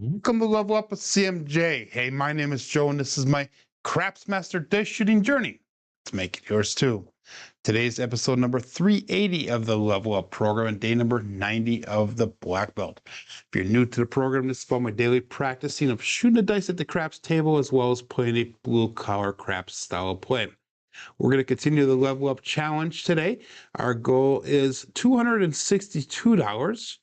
Welcome to Level Up with CMJ. Hey, my name is Joe, and this is my Craps Master dice shooting journey. Let's make it yours too. Today's episode number 380 of the Level Up program and day number 90 of the Black Belt. If you're new to the program, this is about my daily practicing of shooting the dice at the craps table as well as playing a blue-collar craps style of play. We're going to continue the Level Up challenge today. Our goal is $262.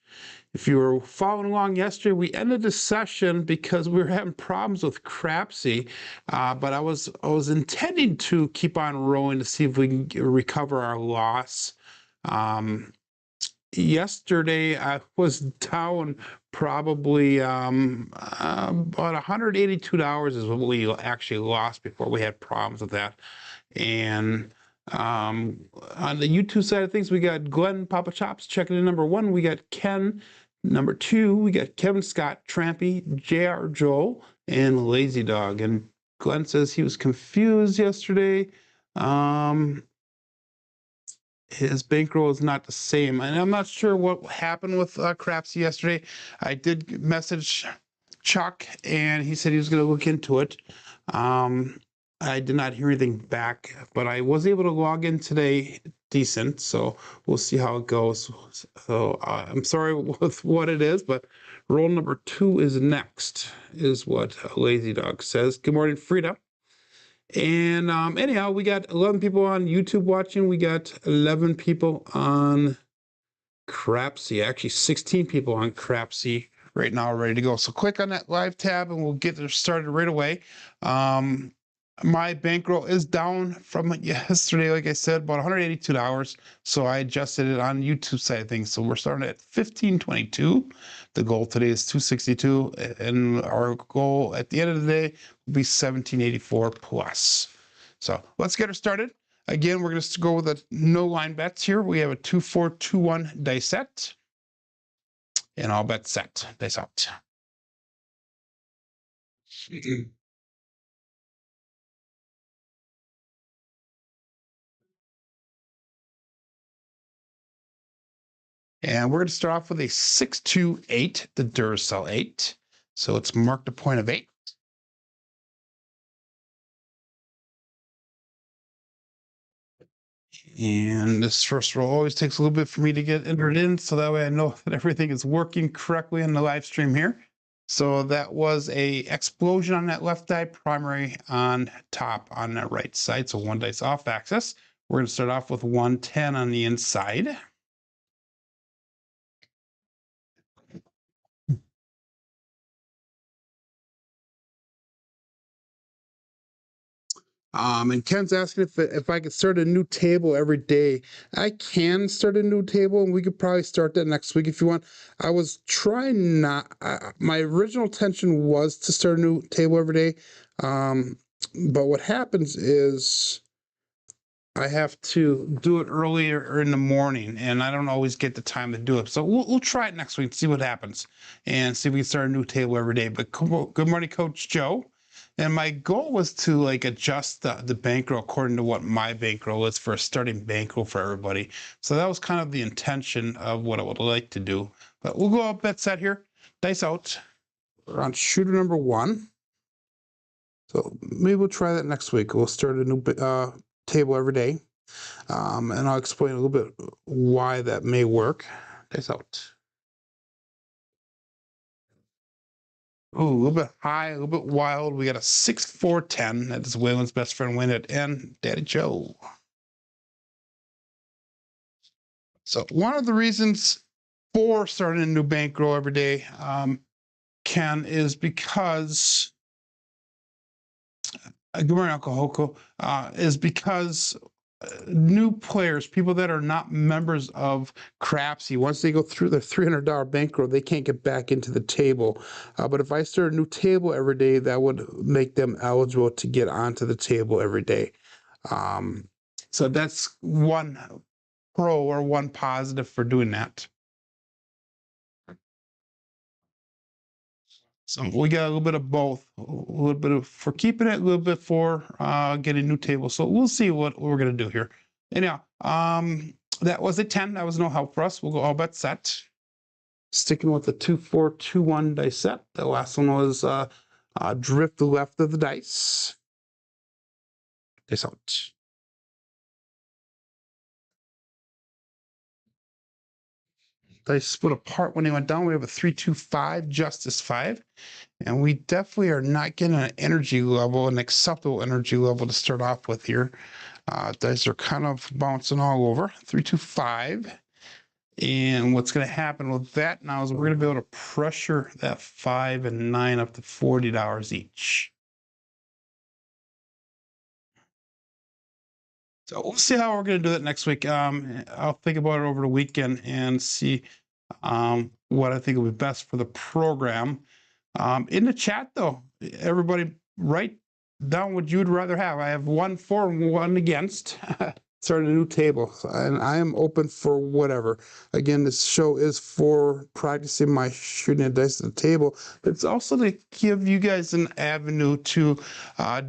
If you were following along yesterday, we ended the session because we were having problems with Crapsee, but I was intending to keep on rolling to see if we can recover our loss. Yesterday, I was down probably about $182 is what we actually lost before we had problems with that. And on the YouTube side of things, we got Glenn Papa Chops checking in number 1. We got Ken number 2. We got Kevin Scott, Trampy, JR Joel, and Lazy Dog. And Glenn says he was confused yesterday. His bankroll is not the same, and I'm not sure what happened with Crapsee yesterday. I did message Chuck, and he said he was going to look into it. I did not hear anything back, but I was able to log in today decent, so we'll see how it goes. So I'm sorry with what it is, but roll number 2 is next, is what Lazy Dog says. Good morning, Frida. And anyhow, we got 11 people on YouTube watching. We got 11 people on Crapsee, actually 16 people on Crapsee right now ready to go. So click on that live tab and we'll get started right away. My bankroll is down from yesterday, like I said, about $182. So I adjusted it on YouTube side of things. So we're starting at $15.22. The goal today is $262, and our goal at the end of the day will be $17.84 plus. So let's get her started. Again, we're going to go with a no line bets here. We have a 2-4-2-1 dice set, and all bets set. Dice out. And we're going to start off with a 6-2-8, the Duracell 8. So let's mark the point of 8. And this first roll always takes a little bit for me to get entered in, so that way I know that everything is working correctly in the live stream here. So that was a explosion on that left die, primary on top on that right side. So 1 dice off axis. We're going to start off with 110 on the inside. And Ken's asking if I could start a new table every day. I can start a new table, and we could probably start that next week if you want. I was trying not. My original intention was to start a new table every day, but what happens is I have to do it earlier or in the morning, and I don't always get the time to do it. So we'll try it next week, see what happens, and see if we can start a new table every day. But good morning, Coach Joe. And my goal was to adjust the bankroll according to what my bankroll is for a starting bankroll for everybody. So that was kind of the intention of what I would like to do. But we'll go up bet set here. Dice out. We're on shooter number 1. So maybe we'll try that next week. We'll start a new table every day. And I'll explain a little bit why that may work. Dice out. Oh, a little bit high, a little bit wild. We got a 6-4-10. That is Waylon's best friend win it, and Daddy Joe. So one of the reasons for starting a new bankroll every day, Ken, is because good morning, Uncle Hoko, is because new players, people that are not members of Crapsee, once they go through the $300 bankroll, they can't get back into the table. But if I start a new table every day, that would make them eligible to get onto the table every day. So that's one pro or one positive for doing that. So we got a little bit of both, a little bit of for keeping it, a little bit for getting a new table. So we'll see what we're going to do here. Anyhow, that was a 10. That was no help for us. We'll go all bet set. Sticking with the 2-4-2-1 dice set. The last one was drift left of the dice. Dice out. Dice split apart when they went down. We have a 3-2-5, Justice 5. And we definitely are not getting an energy level, an acceptable energy level to start off with here. Dice are kind of bouncing all over. 3-2-5. And what's going to happen with that now is we're going to be able to pressure that 5 and 9 up to $40 each. So we'll see how we're going to do that next week. I'll think about it over the weekend and see what I think will be best for the program. In the chat, though, everybody write down what you'd rather have. I have 1 for and 1 against. Start a new table, and I am open for whatever. Again, this show is for practicing my shooting at dice at the table, but it's also to give you guys an avenue to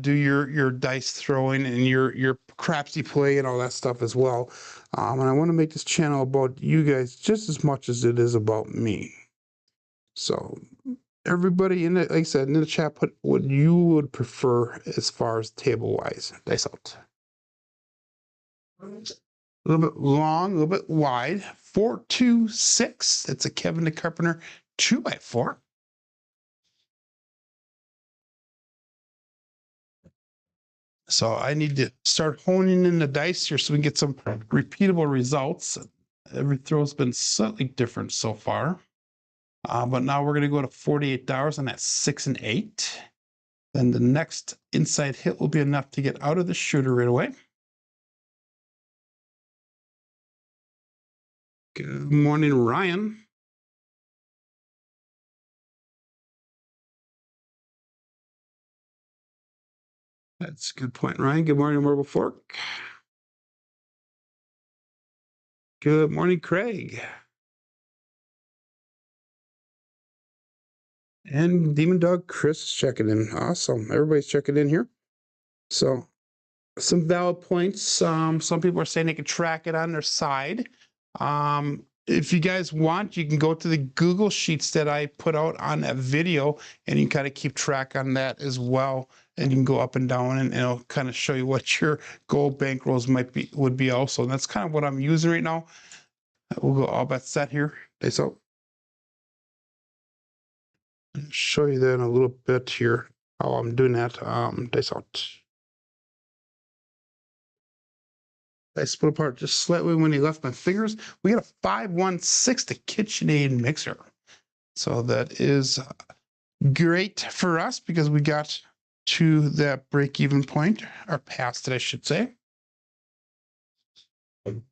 do your dice throwing and your crapsy play and all that stuff as well. And I want to make this channel about you guys just as much as it is about me. So everybody in it, like I said, in the chat, put what you would prefer as far as table wise. Dice out. A little bit long, a little bit wide. 4-2-6. That's a Kevin the Carpenter 2x4. So I need to start honing in the dice here so we can get some repeatable results. Every throw's been slightly different so far. But now we're going to go to $48 on that 6 and 8. Then the next inside hit will be enough to get out of the shooter right away. Good morning, Ryan. That's a good point, Ryan. Good morning, Marble Fork. Good morning, Craig. And Demon Dog Chris is checking in. Awesome. Everybody's checking in here. So some valid points. Some people are saying they can track it on their side. If you guys want, you can go to the Google Sheets that I put out on that video, and you can kind of keep track on that as well. And you can go up and down, and it'll kind of show you what your goal bankrolls would be also. And that's kind of what I'm using right now. We'll go all bet set here. So I'll show you that in a little bit here how I'm doing that. Dice out. I split apart just slightly when he left my fingers. We got a 5-1-6 to KitchenAid mixer. So that is great for us because we got to that break-even point, or past it, I should say. And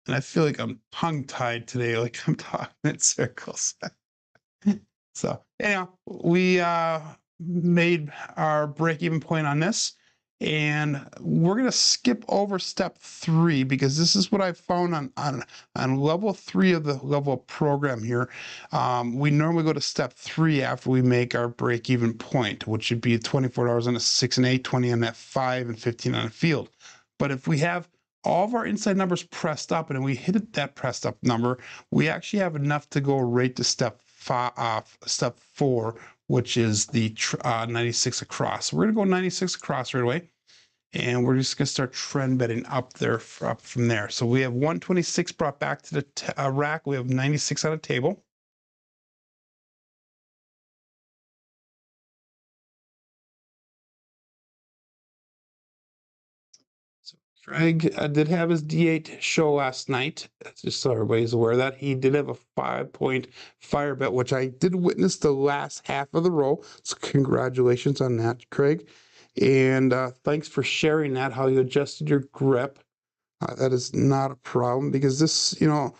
I feel like I'm tongue-tied today, like I'm talking in circles. So anyhow, we made our break-even point on this. And we're going to skip over step 3 because this is what I found on level 3 of the level program here. We normally go to step 3 after we make our break-even point, which would be $24 on a 6 and 8, 20 on that 5, and 15 on a field. But if we have all of our inside numbers pressed up and we hit that pressed up number, we actually have enough to go right to step 4, which is the 96 across. So we're going to go 96 across right away. And we're just going to start trend betting up from there. So we have 126 brought back to the rack. We have 96 on a table. So Craig did have his D8 show last night. Just so everybody's aware of that. He did have a 5-point fire bet, which I did witness the last half of the roll. So congratulations on that, Craig. And thanks for sharing that, how you adjusted your grip. That is not a problem because this, a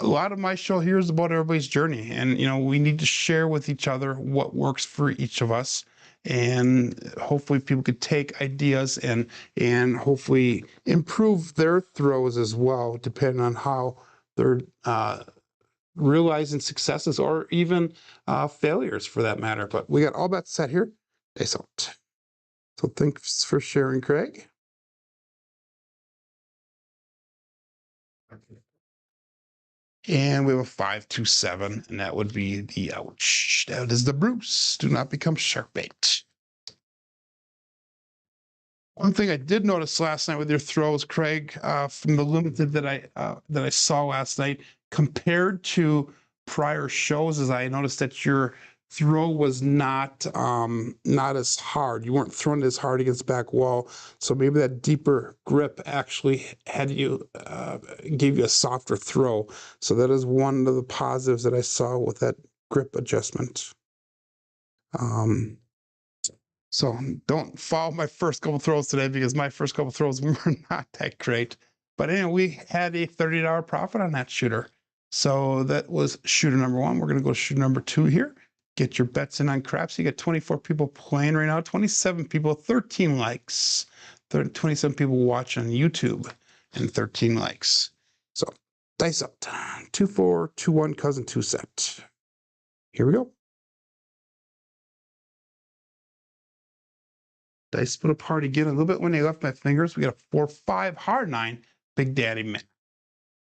lot of my show here is about everybody's journey. And, we need to share with each other what works for each of us. And hopefully people could take ideas and hopefully improve their throws as well, depending on how they're realizing successes or even failures for that matter. But we got all that set here. Peace out. So thanks for sharing, Craig. And we have a 527, and that would be the ouch. That is the Bruce. Do not become shark bait. One thing I did notice last night with your throws, Craig, from the limited that I saw last night, compared to prior shows, is I noticed that your throw was not as hard. You weren't throwing it as hard against the back wall, so maybe that deeper grip actually had you gave you a softer throw. So that is one of the positives that I saw with that grip adjustment. So don't follow my first couple throws today, because my first couple throws were not that great. But anyway, we had a $30 profit on that shooter. So that was shooter number one. We're going to go to shooter number two here. Get your bets in on Crapsee. You got 24 people playing right now, 27 people, 13 likes, 27 people watching on YouTube, and 13 likes. So dice up. 2-4, 2-1, cousin 2 set. Here we go. Dice split apart again a little bit when they left my fingers. We got a 4-5 hard 9, Big Daddy min.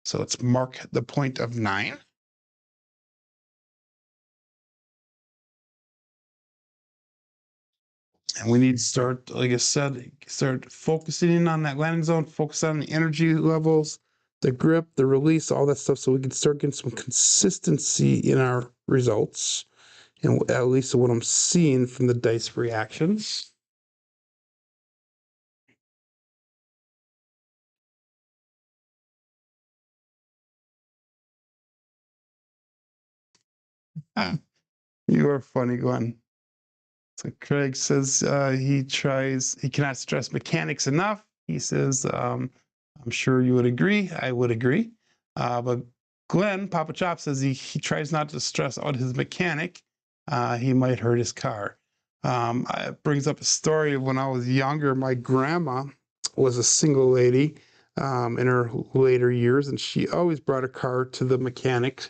So let's mark the point of 9. And we need to start, like I said, start focusing in on that landing zone, focus on the energy levels, the grip, the release, all that stuff, so we can start getting some consistency in our results, and at least what I'm seeing from the dice reactions. You are funny, Glenn. So Craig says he cannot stress mechanics enough. He says, I'm sure you would agree. I would agree. But Glenn, Papa Chop, says he tries not to stress out his mechanic. He might hurt his car. It brings up a story of when I was younger. My grandma was a single lady in her later years, and she always brought her car to the mechanic,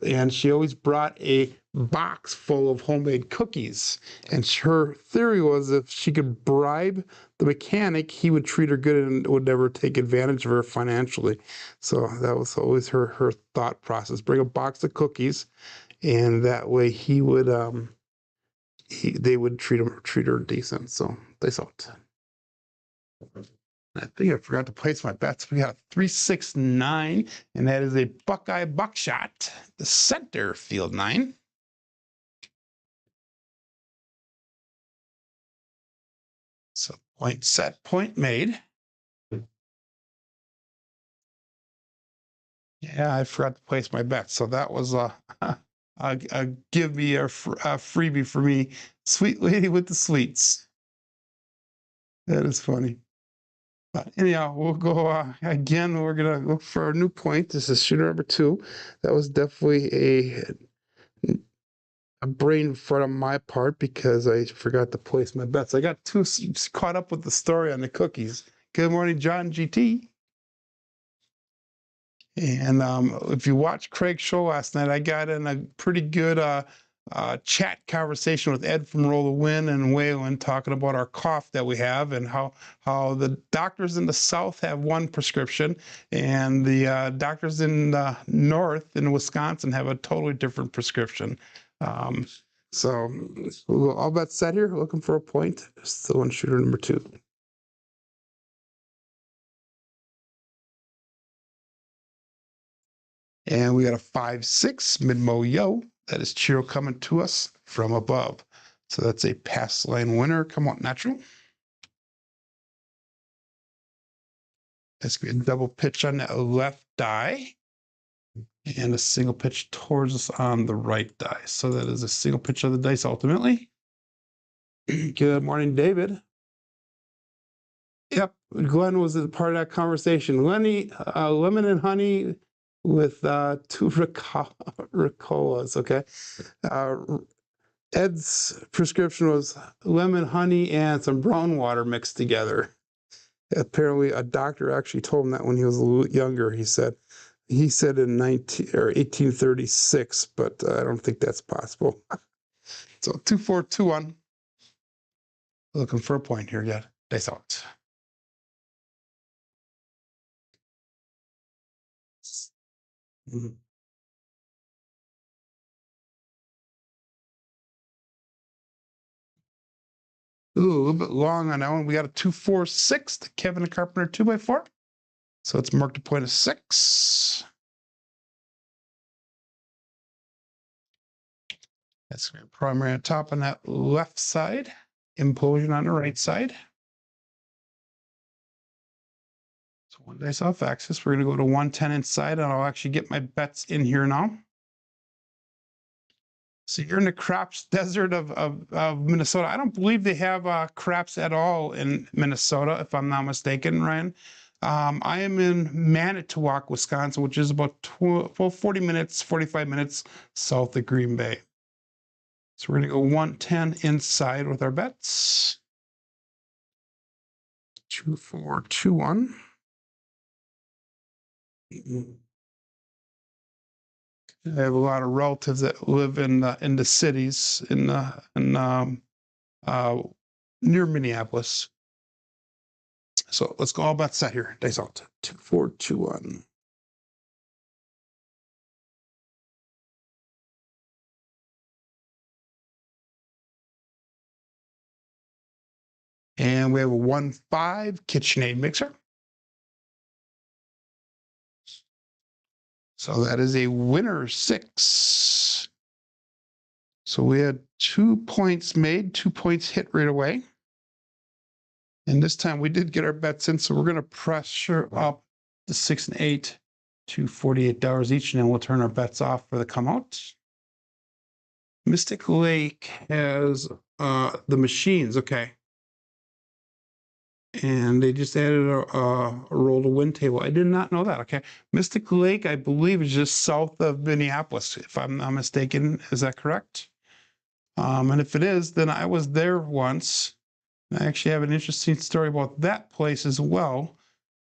and she always brought a box full of homemade cookies. And her theory was if she could bribe the mechanic, he would treat her good and would never take advantage of her financially. So that was always her thought process. Bring a box of cookies, and that way he would they would treat her decent. So they thought. I think I forgot to place my bets. We got 369, and that is a Buckeye buckshot, the center field 9. So point set, point made. Yeah, I forgot to place my bets. So that was a give me a freebie for me. Sweet lady with the sweets. That is funny. But anyhow, we'll go again. We're going to look for a new point. This is shooter number 2. That was definitely a brain fart on my part because I forgot to place my bets. I got too caught up with the story on the cookies. Good morning, John GT. And if you watched Craig's show last night, I got in a pretty good chat conversation with Ed from Roll the Wind and Wayland, talking about our cough that we have and how the doctors in the South have one prescription and the doctors in the North in Wisconsin have a totally different prescription. So all bets set here, looking for a point. Still on shooter number 2. And we got a 5-6 mid-mo yo. That is Chiro coming to us from above. So that's a pass line winner. Come on, natural. That's going to be a double pitch on that left die and a single pitch towards us on the right die. So that is a single pitch of the dice ultimately. Good morning, David. Yep, Glenn was a part of that conversation. Lenny, lemon and honey with 2 Ricolas, okay? Ed's prescription was lemon, honey, and some brown water mixed together. Apparently, a doctor actually told him that when he was a little younger. He said in 1836, but I don't think that's possible. So 2-4-2-1. Looking for a point here yet. They thought. Ooh, a little bit long on that one. We got a 2-4-6, the Kevin the Carpenter 2x4. So let's mark the point of 6. That's going to be primary on top on that left side, implosion on the right side. So one dice off axis. We're going to go to 110 inside, and I'll actually get my bets in here now. So you're in the craps desert of Minnesota. I don't believe they have craps at all in Minnesota, if I'm not mistaken, Ryan. I am in Manitowoc, Wisconsin, which is about 40 minutes, 45 minutes south of Green Bay. So we're going to go 110 inside with our bets. 2-4-2-1. I have a lot of relatives that live in the cities near Minneapolis. So let's go all bets set here. Dice out. 2-4-2-1. And we have a 1-5 KitchenAid mixer. So that is a winner 6. So we had 2 points made, 2 points hit right away. And this time we did get our bets in, so we're going to pressure up the 6 and 8 to $48 each, and then we'll turn our bets off for the come out. Mystic Lake has the machines, okay. And they just added a roll to win table. I did not know that, okay. Mystic Lake, I believe, is just south of Minneapolis, if I'm not mistaken. Is that correct? And if it is, then I was there once. I actually have an interesting story about that place as well.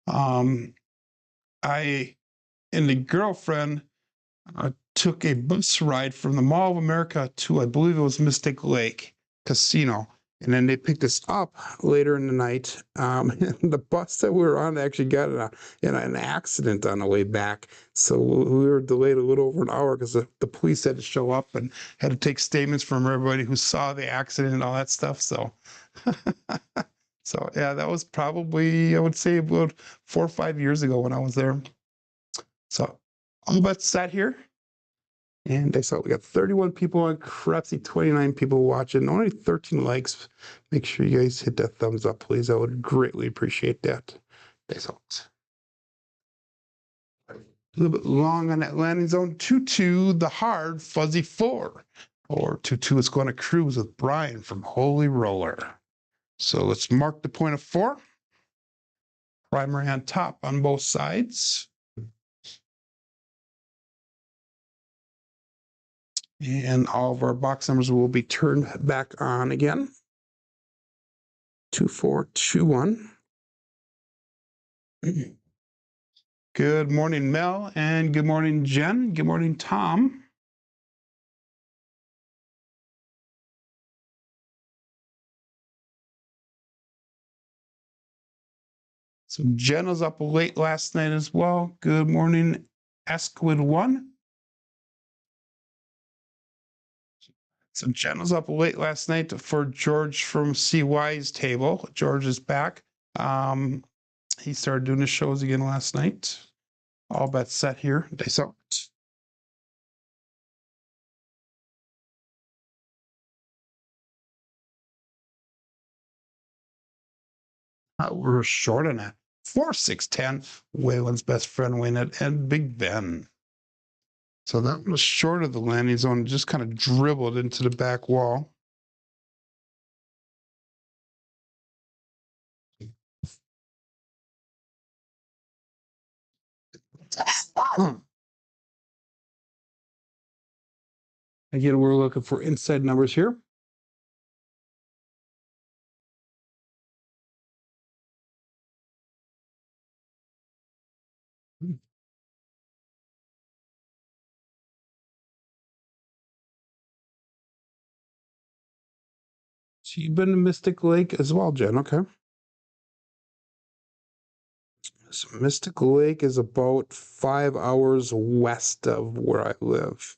I and the girlfriend took a bus ride from the Mall of America to, I believe it was Mystic Lake Casino. And then they picked us up later in the night. And the bus that we were on actually got in an accident on the way back. So we were delayed a little over an hour because the police had to show up and had to take statements from everybody who saw the accident and all that stuff. So, so yeah, that was probably, I would say, about 4 or 5 years ago when I was there. So all bets set here. And I saw we got 31 people on Crapsee, 29 people watching, only 13 likes. Make sure you guys hit that thumbs up, please. I would greatly appreciate that. That's all. A little bit long on that landing zone. 2-2, the hard fuzzy 4. Or 2-2 is going to cruise with Brian from Holy Roller. So let's mark the point of 4. Primary on top on both sides. And all of our box numbers will be turned back on again. 2-4-2-1. Good morning, Mel, and good morning, Jen. Good morning, Tom. So Jen was up late last night as well. Good morning, Esquid1. So Jen was up late last night for George from CY's table. George is back. He started doing his shows again last night. All bets set here. Dice out. We're short on that. 4-6-10. Waylon's best friend win it, and Big Ben. So that was short of the landing zone, just kind of dribbled into the back wall. Again, we're looking for inside numbers here. So you've been to Mystic Lake as well, Jen, okay. So Mystic Lake is about 5 hours west of where I live.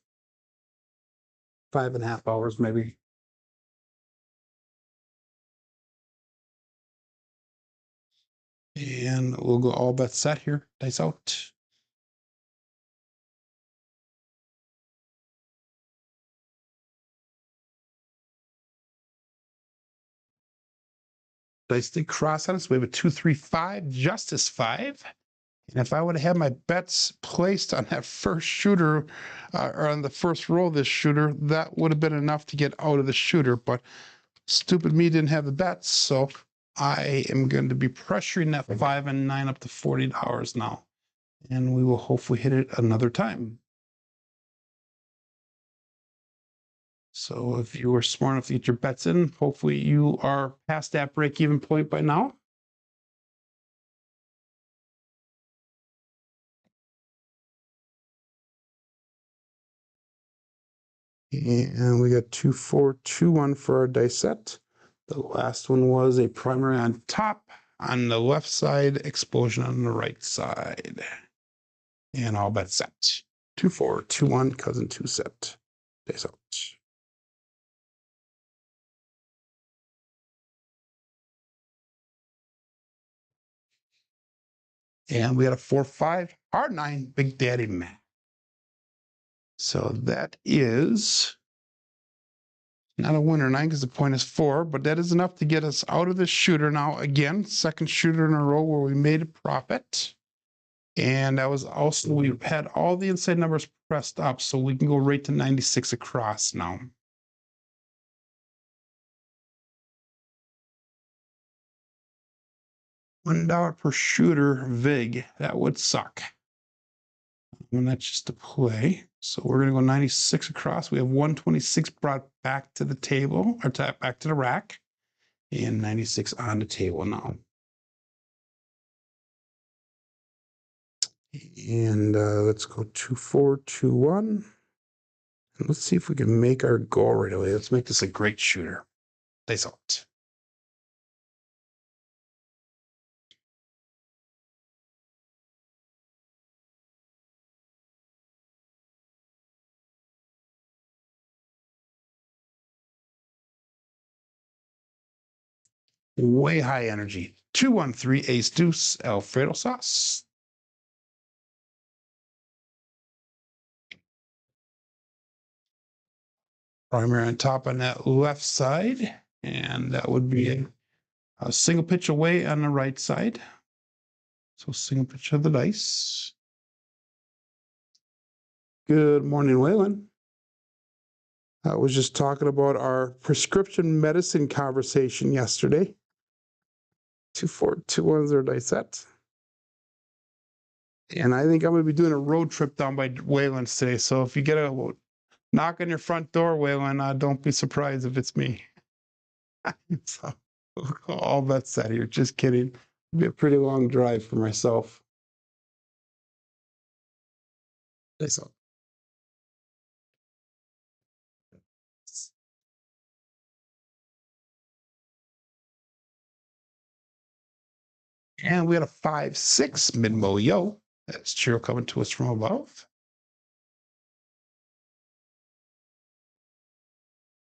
5.5 hours, maybe. And we'll go all bets set here. Dice out. Dice did cross on us. We have a 2-3-5, Justice 5. And if I would have had my bets placed on that first shooter, or on the first roll of this shooter, that would have been enough to get out of the shooter. But stupid me didn't have the bets, so I am going to be pressuring that 5 and 9 up to $40 now. And we will hopefully hit it another time. So if you were smart enough to get your bets in, hopefully you are past that break-even point by now. And we got 2, 4, 2, 1 for our dice set. The last one was a primary on top, on the left side, explosion on the right side. And all bets set. 2, 4, 2, 1, cousin 2 set. Dice out. And we got a 4, 5, hard 9, Big Daddy Mac. So that is not a winner 9 because the point is 4, but that is enough to get us out of the shooter now. Again, second shooter in a row where we made a profit. And that was also, we had all the inside numbers pressed up, so we can go right to 96 across now. $1 per shooter VIG. That would suck. And that's just a play. So we're going to go 96 across. We have 126 brought back to the table, or back to the rack, and 96 on the table now. And let's go 2, 4, 2, 1. And let's see if we can make our goal right away. Let's make this a great shooter. Dice out. Way high energy. 2-1-3 ace deuce Alfredo sauce. Primary on top on that left side, and that would be a single pitch away on the right side. So single pitch of the dice. Good morning, Waylon. I was just talking about our prescription medicine conversation yesterday. 2, 4, 2, 1s are dice set. And I think I'm going to be doing a road trip down by Wayland's today. So if you get a knock on your front door, Waylon, don't be surprised if it's me. So all that said here, just kidding. It'll be a pretty long drive for myself. So. And we had a 5-6 mid-mo yo. That's cheer coming to us from above.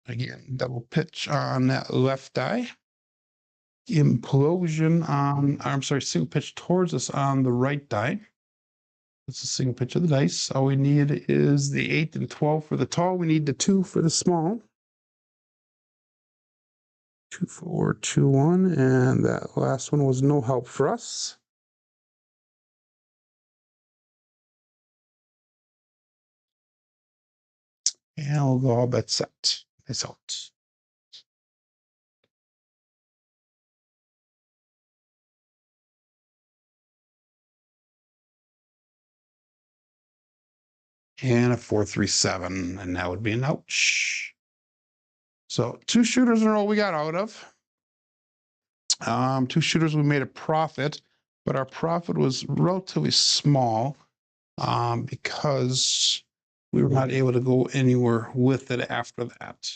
Again, double pitch on that left eye. Implosion on, I'm sorry, single pitch towards us on the right die. That's a single pitch of the dice. All we need is the 8 and 12 for the tall. We need the 2 for the small. 2, 4, 2, 1, and that last one was no help for us. And we'll go all bet set. Nice out. And a 4-3-7, and that would be an ouch. So 2 shooters in a row we got out of. 2 shooters we made a profit, but our profit was relatively small because we were not able to go anywhere with it after that.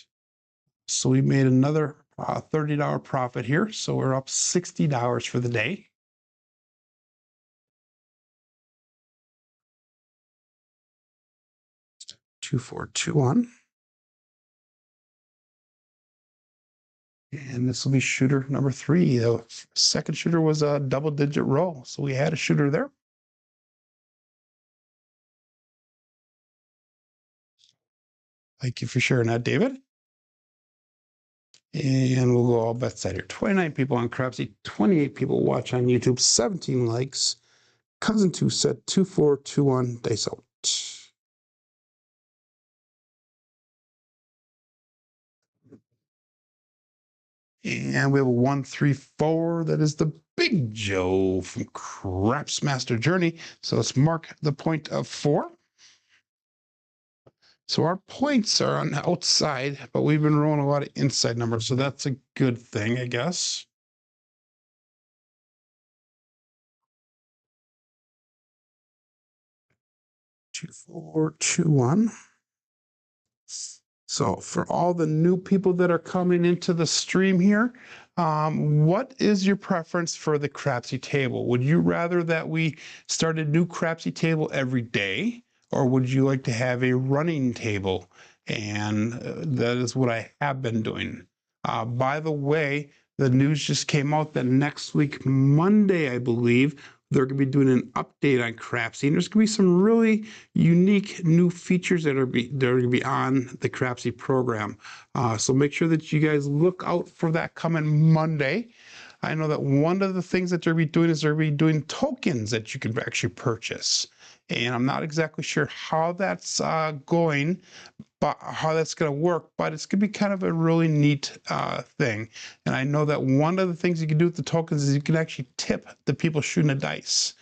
So we made another $30 profit here. So we're up $60 for the day. Two, 4, 2, 1. And this will be shooter number 3. The second shooter was a double-digit roll, so we had a shooter there. Thank you for sharing that, David. And we'll go all bets out here. 29 people on Crapsee, 28 people watch on YouTube, 17 likes. Cousin 2 said 2421 dice out. And we have a 134. That is the Big Joe from Craps Master Journey. So let's mark the point of 4. So our points are on the outside, but we've been rolling a lot of inside numbers. So that's a good thing, I guess. Two, 4, 2, 1. So for all the new people that are coming into the stream here, what is your preference for the Crapsee table? Would you rather that we start a new Crapsee table every day, or would you like to have a running table? And that is what I have been doing. By the way, the news just came out that next week, Monday, I believe, they're going to be doing an update on Crapsee, and there's going to be some really unique new features that are going to be on the Crapsee program. So make sure that you guys look out for that coming Monday. I know that one of the things that they're going to be doing is they're going to be doing tokens that you can actually purchase. And I'm not exactly sure how that's going, but how that's going to work, but it's going to be kind of a really neat thing. And I know that one of the things you can do with the tokens is you can actually tip the people shooting the dice.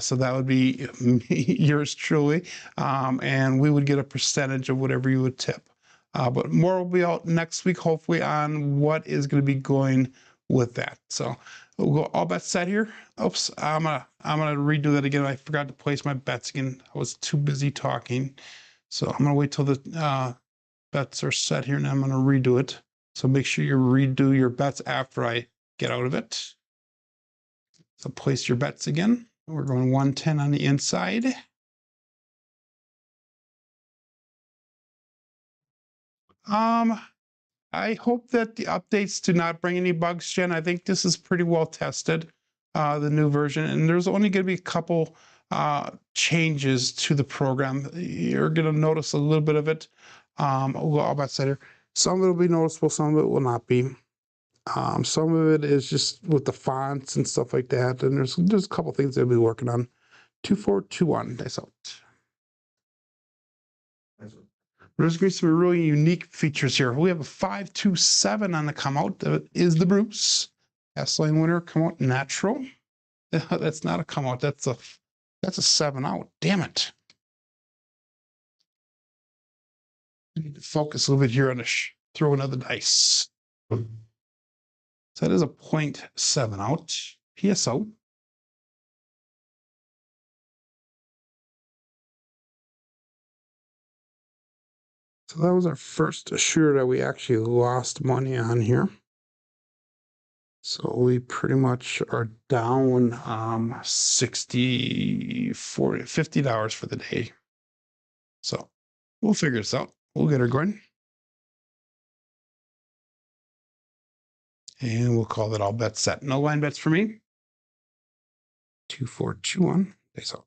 So that would be yours truly, and we would get a percentage of whatever you would tip. But more will be out next week, hopefully, on what is going to be going with that. So we'll go all bets set here. Oops, I'm gonna redo that again. I forgot to place my bets again. I was too busy talking. So I'm gonna wait till the bets are set here, and I'm gonna redo it. So make sure you redo your bets after I get out of it. So place your bets again. We're going 110 on the inside. I hope that the updates do not bring any bugs, Jen. I think this is pretty well tested, the new version, and there's only going to be a couple changes to the program. You're going to notice a little bit of it. All about center. Some of it will be noticeable, some of it will not be. Some of it is just with the fonts and stuff like that, and there's a couple things they'll be working on. 2421 dice out. There's going to be some really unique features here. We have a 527 on the come out. That is the Bruce. S-Lane winner, come out natural. That's not a come out. That's a 7 out. Damn it. I need to focus a little bit here on the throw another dice. So that is a 0.7 out. PSO. So that was our first shooter that we actually lost money on here. So we pretty much are down $60, $40, $50 for the day. So we'll figure this out. We'll get her going. And we'll call that all bets set. No line bets for me. 2421. Dice out.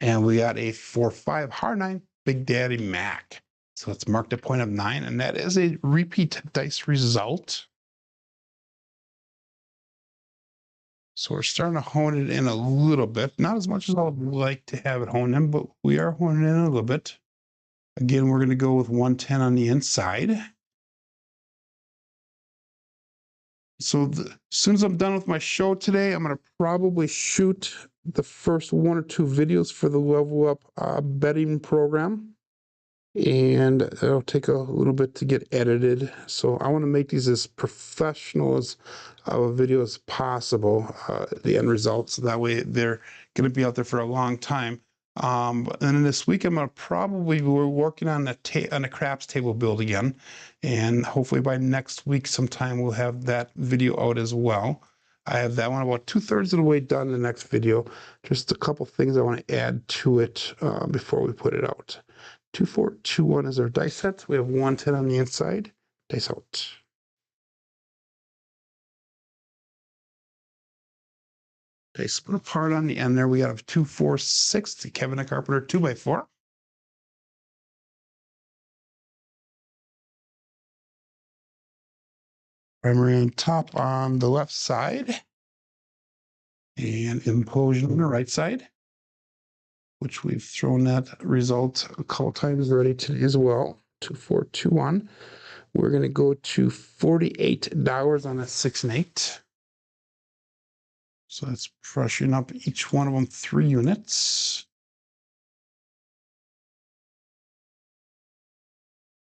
And we got a 4-5 hard 9 Big Daddy Mac. So let's mark the point of 9, and that is a repeat dice result. So we're starting to hone it in a little bit. Not as much as I would like to have it honed in, but we are honing it in a little bit. Again, we're going to go with 110 on the inside. So as soon as I'm done with my show today, I'm going to probably shoot the first 1 or 2 videos for the Level Up betting program. And it'll take a little bit to get edited. So I want to make these as professional as of a video as possible, the end results. So that way they're going to be out there for a long time. And then this week I'm going to probably, we're working on a craps table build again. And hopefully by next week sometime we'll have that video out as well. I have that one about 2/3 of the way done in the next video. Just a couple things I want to add to it before we put it out. 2, 4, 2, 1 is our dice set. We have 110 on the inside. Dice out. They split apart on the end there. We have 2, 4, 6, the Kevin the Carpenter 2x4. Primary on top on the left side. And implosion on the right side, which we've thrown that result a couple times already today as well. 2, 4, 2, 1. We're going to go to $48 on a 6 and 8. So that's pressuring up each one of them 3 units.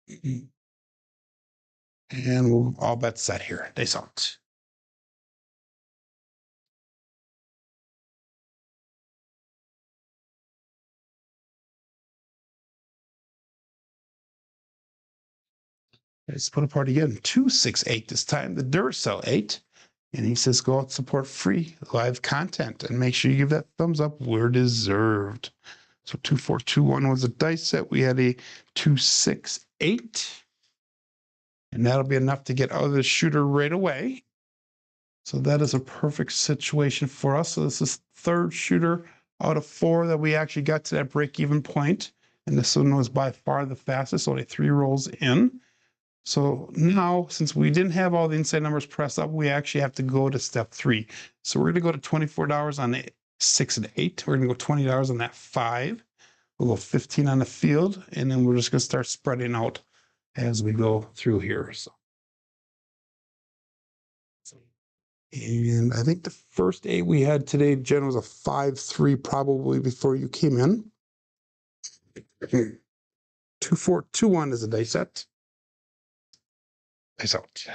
And we'll all bet set here. Dice out. Let's put apart again. 2, 6, 8 this time. The Duracell 8. And he says go out, support free live content, and make sure you give that thumbs up where deserved. So 2, 4, 2, 1 was a dice set. We had a 2, 6, 8. And that'll be enough to get out of the shooter right away. So that is a perfect situation for us. So this is third shooter out of 4 that we actually got to that break-even point. And this one was by far the fastest, only 3 rolls in. So now, since we didn't have all the inside numbers pressed up, we actually have to go to step 3. So we're going to go to $24 on the 6 and 8. We're going to go $20 on that 5. We'll go 15 on the field, and then we're just going to start spreading out as we go through here. So, and I think the first 8 we had today, Jen, was a 5-3 probably before you came in. 2, 4, 2, 1 is a dice set. Dice out.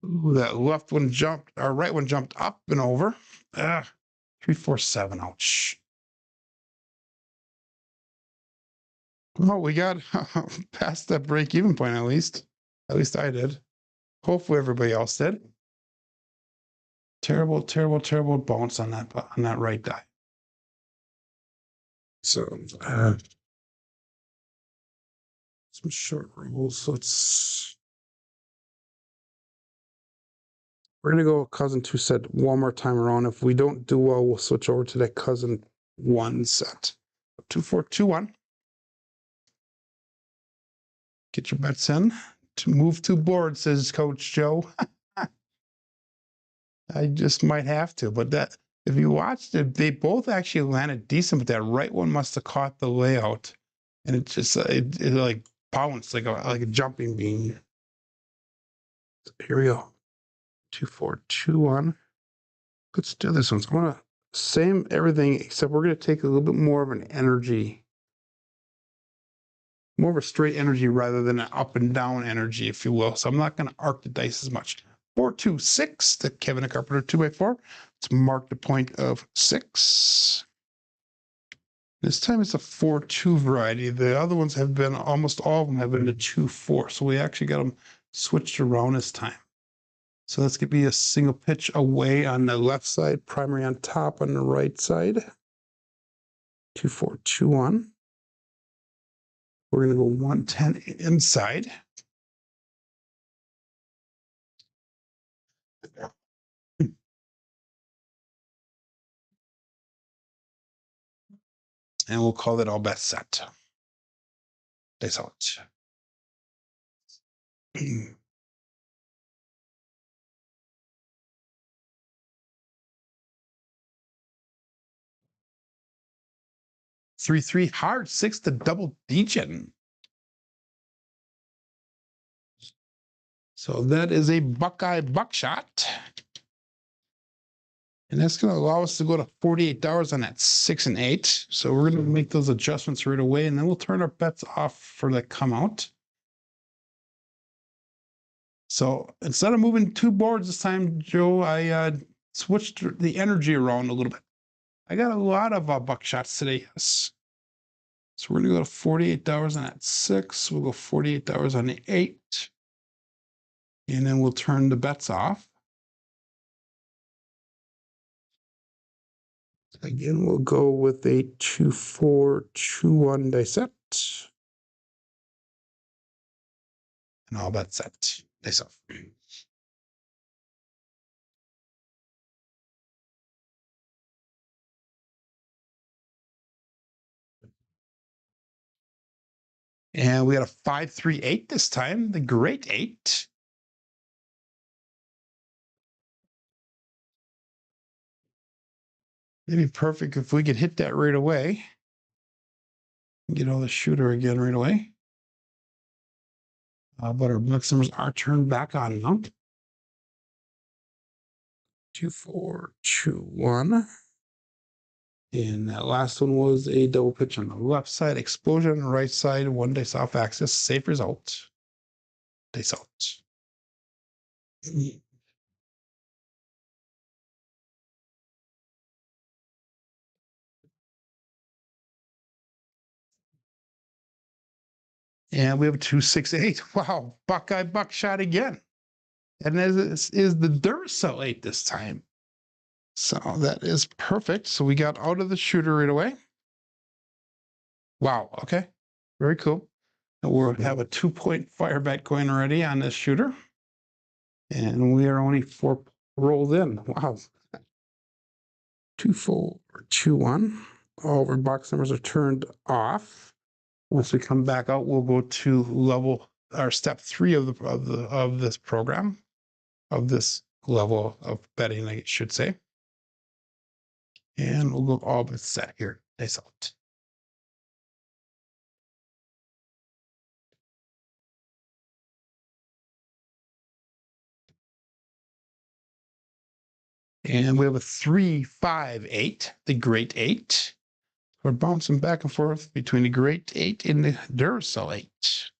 Ooh, that left one jumped, our right one jumped up and over. 3, 4, 7. Ouch. Well, we got past that break-even point at least. At least I did. Hopefully everybody else did. Terrible, terrible, terrible bounce on that right die. So some short rolls. So we're gonna go cousin 2 set one more time around. If we don't do well, we'll switch over to that cousin 1 set. 2, 4, 2, 1. Get your bets in. To move 2 boards, says Coach Joe. I just might have to, but that if you watched it, they both actually landed decent, but that right one must have caught the layout, and it just it like bounced like a jumping bean. So here we go. 2, 4, 2, 1. Let's do this one. So I'm gonna same everything except we're gonna take a little bit more of an energy, more of a straight energy rather than an up and down energy, if you will. So I'm not gonna arc the dice as much. 4, 2, 6, the Kevin the Carpenter 2x4. Let's mark the point of 6. This time it's a 4-2 variety. The other ones have been, almost all of them have been a 2-4. So we actually got them switched around this time. So that's going to be a single pitch away on the left side, primary on top on the right side. 2, 4, 2, 1. We're going to go 110 inside. And we'll call it all best set. Dice out. 3-3 hard 6 to double digit. So that is a Buckeye buckshot. And that's going to allow us to go to $48 on that 6 and 8. So we're going to make those adjustments right away, and then we'll turn our bets off for the come out. So instead of moving 2 boards this time, Joe, I switched the energy around a little bit. I got a lot of buckshots today. Yes. So we're going to go to $48 on that 6. We'll go $48 on the 8. And then we'll turn the bets off. Again, we'll go with a 2-4-2-1 die set. And all bets set. Dice off. And we got a 5-3-8 this time, the great 8. It'd be perfect if we could hit that right away. Get all the shooter again right away. But our box numbers are turned back on now. 2-4-2-1. And that last one was a double pitch on the left side, explosion on the right side, 1 dice off axis, safe result. Dice out. And we have a 2-6-8. Wow, Buckeye buckshot again. And this is the Duracell 8 this time. So that is perfect. So we got out of the shooter right away. Wow, okay. Very cool. And we'll have a 2-point fire bet going already on this shooter. And we are only 4 rolled in. Wow. 2-4-2-1. All of our box numbers are turned off. Once we come back out, we'll go to level or step 3 of this program, of this level of betting, I should say. And we'll go all but set here. Dice out. And we have a 3-5-8, the great 8. We're bouncing back and forth between the great 8 and the Duracell 8.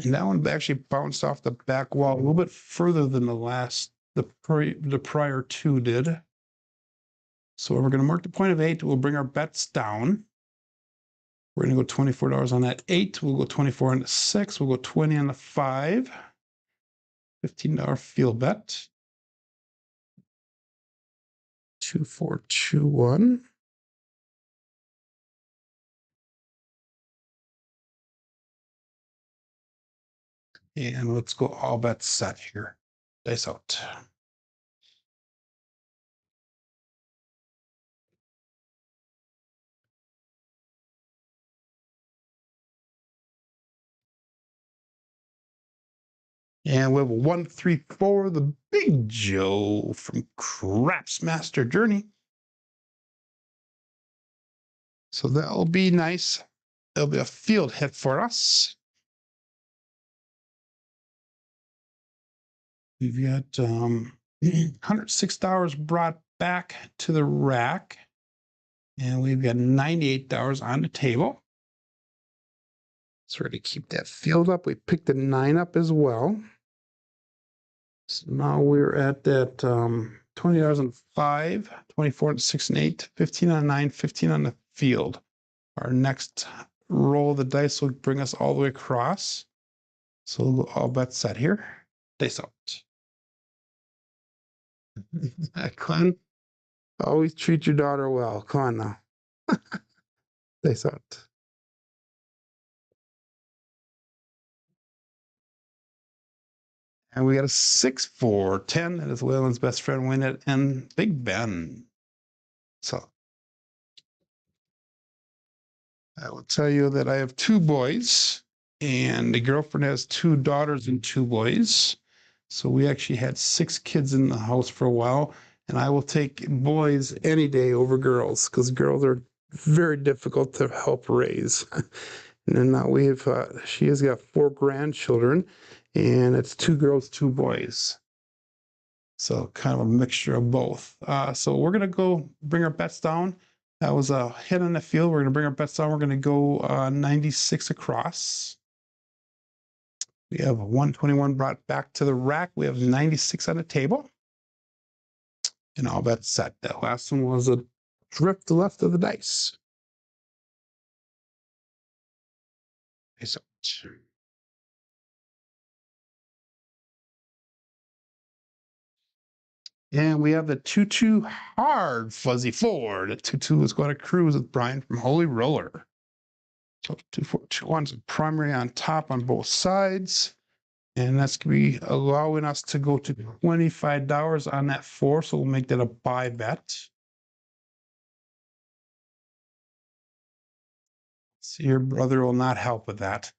And that one actually bounced off the back wall a little bit further than the prior 2 did. So we're going to mark the point of 8. We'll bring our bets down. We're going to go $24 on that 8. We'll go 24 on the 6. We'll go 20 on the 5. $15 field bet. 2-4-2-1. And let's go all bets set here. Dice out. And we have a 1-3-4, the Big Joe from Crapsee Master Journey. So that'll be nice. It'll be a field hit for us. We've got $106 brought back to the rack. And we've got $98 on the table. So we're going to keep that field up. We picked the 9 up as well. So now we're at that $20 on 5, 24 on 6 and 8, 15 on 9, 15 on the field. Our next roll of the dice will bring us all the way across. So we'll go all bets set here. Dice out. Glenn, always treat your daughter well. Come on now. Dice out. And we got a 6-4-10. That is Waylon's best friend win it and Big Ben. So I will tell you that I have 2 boys, and the girlfriend has 2 daughters and 2 boys. So we actually had 6 kids in the house for a while, and I will take boys any day over girls because girls are very difficult to help raise. And then now she has got 4 grandchildren, and it's 2 girls, 2 boys. So kind of a mixture of both. So we're going to go bring our bets down. That was a hit on the field. We're going to bring our bets down. We're going to go 96 across. We have 121 brought back to the rack. We have 96 on the table. And all bets set. That last one was a drift the left of the dice. Face out. And we have the 2-2 hard fuzzy 4. The 2-2 is going to cruise with Brian from Holy Roller. So 2-4-2-1's primary on top on both sides. And that's going to be allowing us to go to $25 on that 4. So we'll make that a buy bet. So your brother will not help with that.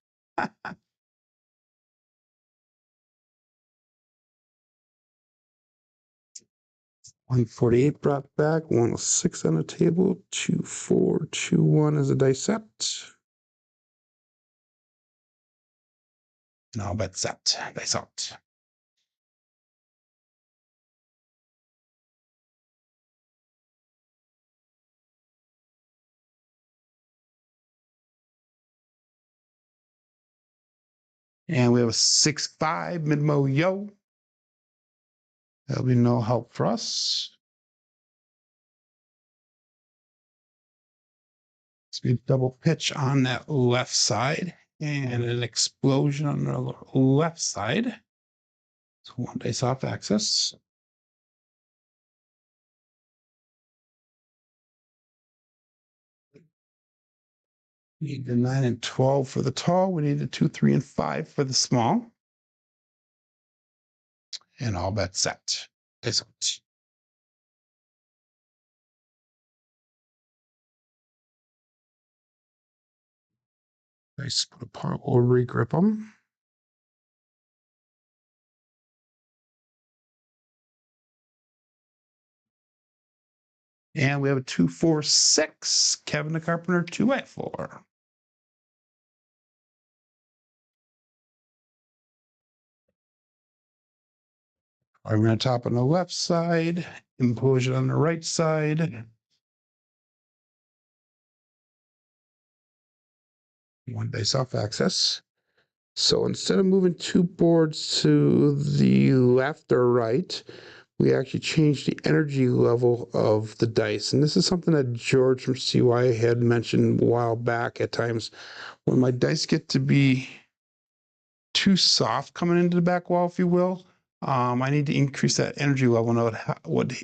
148 brought back, 106 on the table, 2-4-2-1 is a dice set. Now bet set, dice out. And we have a 6-5 mid-mo yo. There'll be no help for us. It's be a double pitch on that left side and an explosion on the left side. So 1 dice off axis. We need the 9 and 12 for the tall. We need the 2, 3, and 5 for the small. And all bet set. Dice out. Dice put apart, we'll regrip them. And we have a 2-4-6. Kevin the Carpenter, 2-4. I'm going to top on the left side, implosion on the right side. 1 dice off axis. So instead of moving 2 boards to the left or right, we actually changed the energy level of the dice. And this is something that George from CY had mentioned a while back. At times when my dice get to be too soft coming into the back wall, if you will, I need to increase that energy level. Now,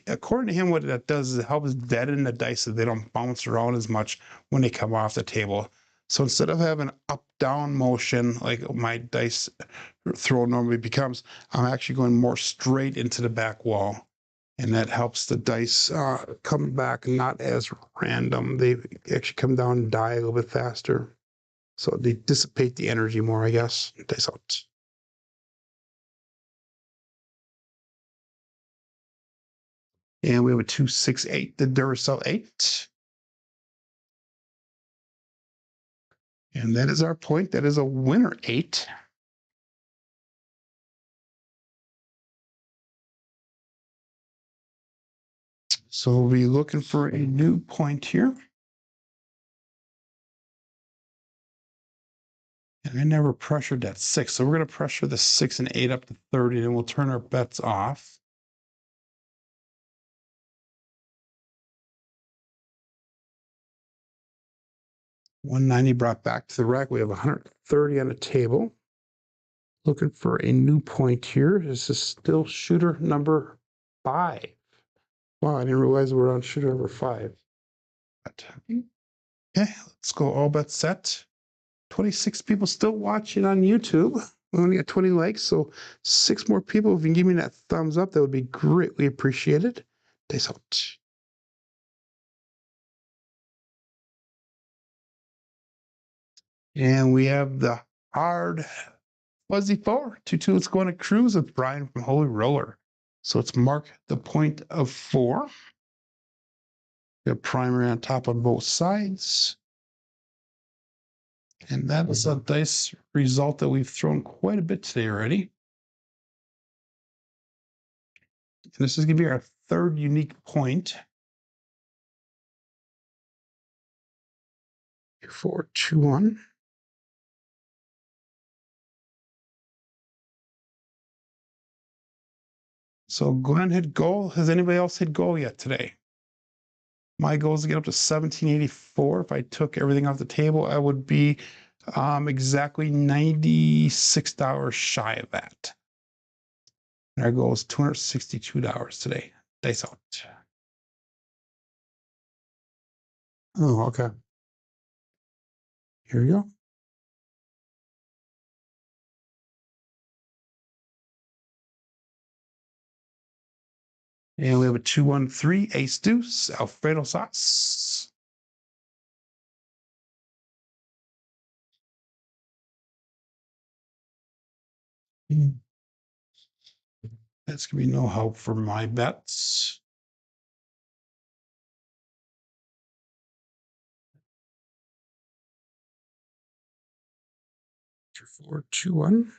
according to him, what that does is it helps deaden the dice so they don't bounce around as much when they come off the table. So instead of having up-down motion like my dice throw normally becomes, I'm actually going more straight into the back wall. And that helps the dice come back not as random. They actually come down and die a little bit faster. So they dissipate the energy more, I guess. Dice out. And we have a 2-6-8, the Duracell 8. And that is our point. That is a winner 8. So we'll be looking for a new point here. And I never pressured that 6. So we're going to pressure the 6 and 8 up to 30, and we'll turn our bets off. $190 brought back to the rack. We have 130 on the table. Looking for a new point here. This is still shooter number 5. Wow, I didn't realize we're on shooter number 5. Okay, let's go all bets set. 26 people still watching on YouTube. We only got 20 likes, so 6 more people. If you can give me that thumbs up, that would be greatly appreciated. Dice out. And we have the hard fuzzy 4. 2-2, let's go on a cruise with Brian from Holy Roller. So let's mark the point of 4. We have primary on top on both sides. And that is a dice result that we've thrown quite a bit today already. And this is going to be our 3rd unique point. 4-2-1. So Glenn hit goal. Has anybody else hit goal yet today? My goal is to get up to 1784. If I took everything off the table, I would be exactly $96 shy of that. And our goal is $262 today. Dice out. Oh, okay. Here we go. And we have a 2-1-3 ace deuce Alfredo sauce. That's gonna be no help for my bets. Two, 4, 2, 1.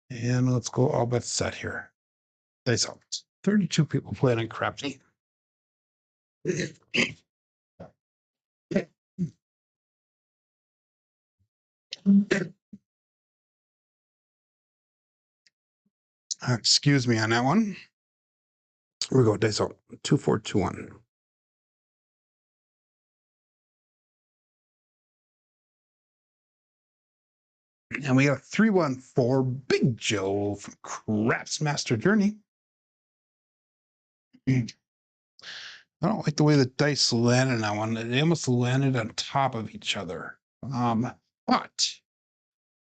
And let's go all bets set here. Dice out. 32 people playing on Crapsee. Excuse me on that one. Here we go. Dice out. 2, 4, 2, 1. And we got a 3-1-4 Big Joe from Craps Master Journey. I don't like the way the dice landed on that one. They almost landed on top of each other. But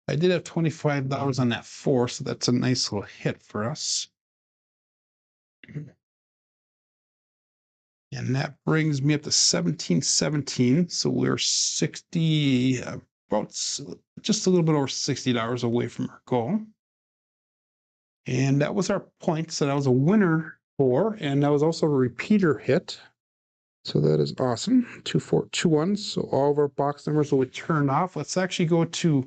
I did have $25 on that 4, so that's a nice little hit for us. And that brings me up to 1717. So we're 60, about just a little bit over $60 away from our goal. And that was our points that I was a winner for. And that was also a repeater hit. So that is awesome. 2, 4, 2, 1. So all of our box numbers will be turned off. Let's actually go to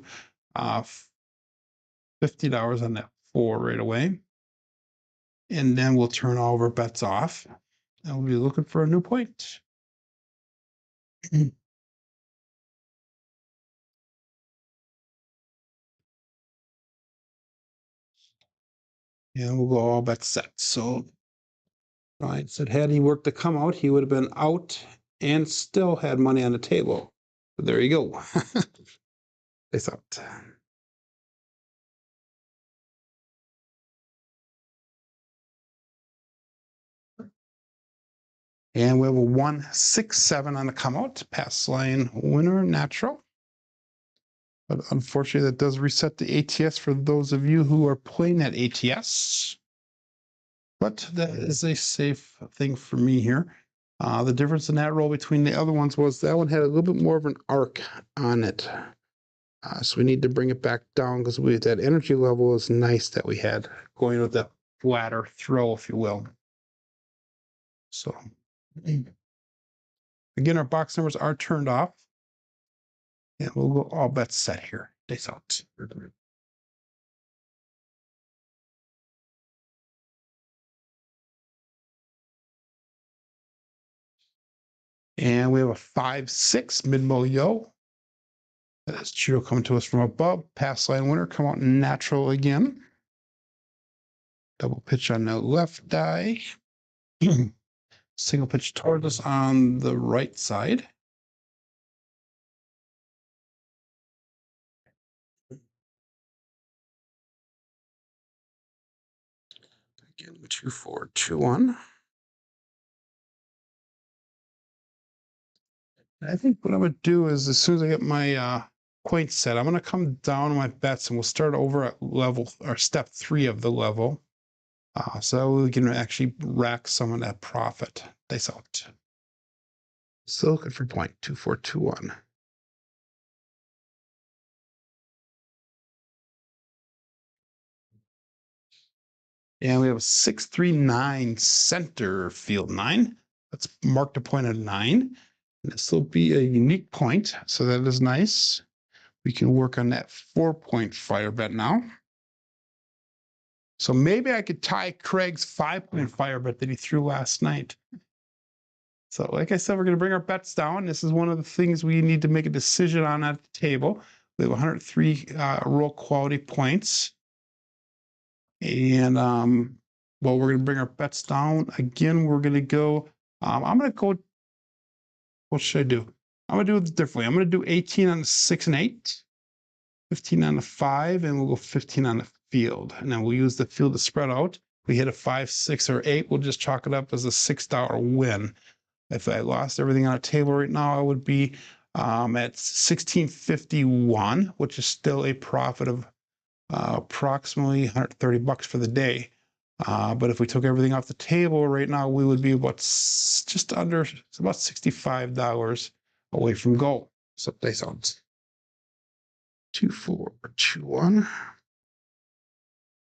$50 on that 4 right away. And then we'll turn all of our bets off. And we'll be looking for a new point. And we'll go all bets set. So Ryan said, had he worked to come out, he would have been out and still had money on the table. But there you go. It's out. And we have a 1-6-7 on the come out. Pass line winner, natural. But unfortunately, that does reset the ATS for those of you who are playing at ATS. But that is a safe thing for me here. The difference in that roll between the other ones was that one had a little bit more of an arc on it. So we need to bring it back down because that energy level is nice that we had going with the flatter throw, if you will. So again, our box numbers are turned off. And we'll go all bets set here. Dice out. And we have a 5-6 mid-mo yo. That is Cheeto coming to us from above. Pass line winner, come out natural again. Double pitch on the left die. Single pitch towards us on the right side. Again, 2, 4, 2, 1. I think what I'm going to do is as soon as I get my points set, I'm going to come down my bets and we'll start over at level or step 3 of the level. So we can actually rack some of that profit. Dice out. Still looking for point. 2, 4, 2, 1. And we have a 6-3-9 center field 9. Let's mark the point at 9. This will be a unique point, so that is nice. We can work on that 4-point fire bet now. So maybe I could tie Craig's 5-point fire bet that he threw last night. So like I said, we're going to bring our bets down. This is one of the things we need to make a decision on at the table. We have 103 roll quality points. And Well, we're going to bring our bets down. Again, we're going to go, I'm going to go, what should I do? I'm going to do it differently. I'm going to do 18 on the 6 and 8, 15 on the 5, and we'll go 15 on the field. And then we'll use the field to spread out. If we hit a 5, 6, or 8, we'll just chalk it up as a $6 win. If I lost everything on a table right now, I would be at 1651, which is still a profit of approximately 130 bucks for the day. But if we took everything off the table right now, we would be about just under, it's about $65 away from goal. So they sound 2421.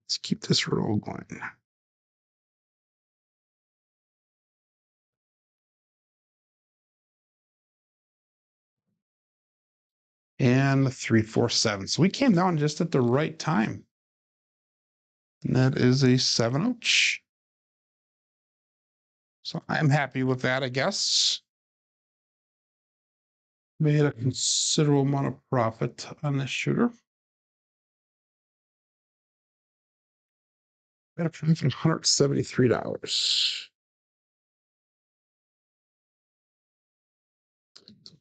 Let's keep this roll going. And 347. So we came down just at the right time. And that is a 7-0. So I'm happy with that, I guess. Made a considerable amount of profit on this shooter. Made a profit of $173.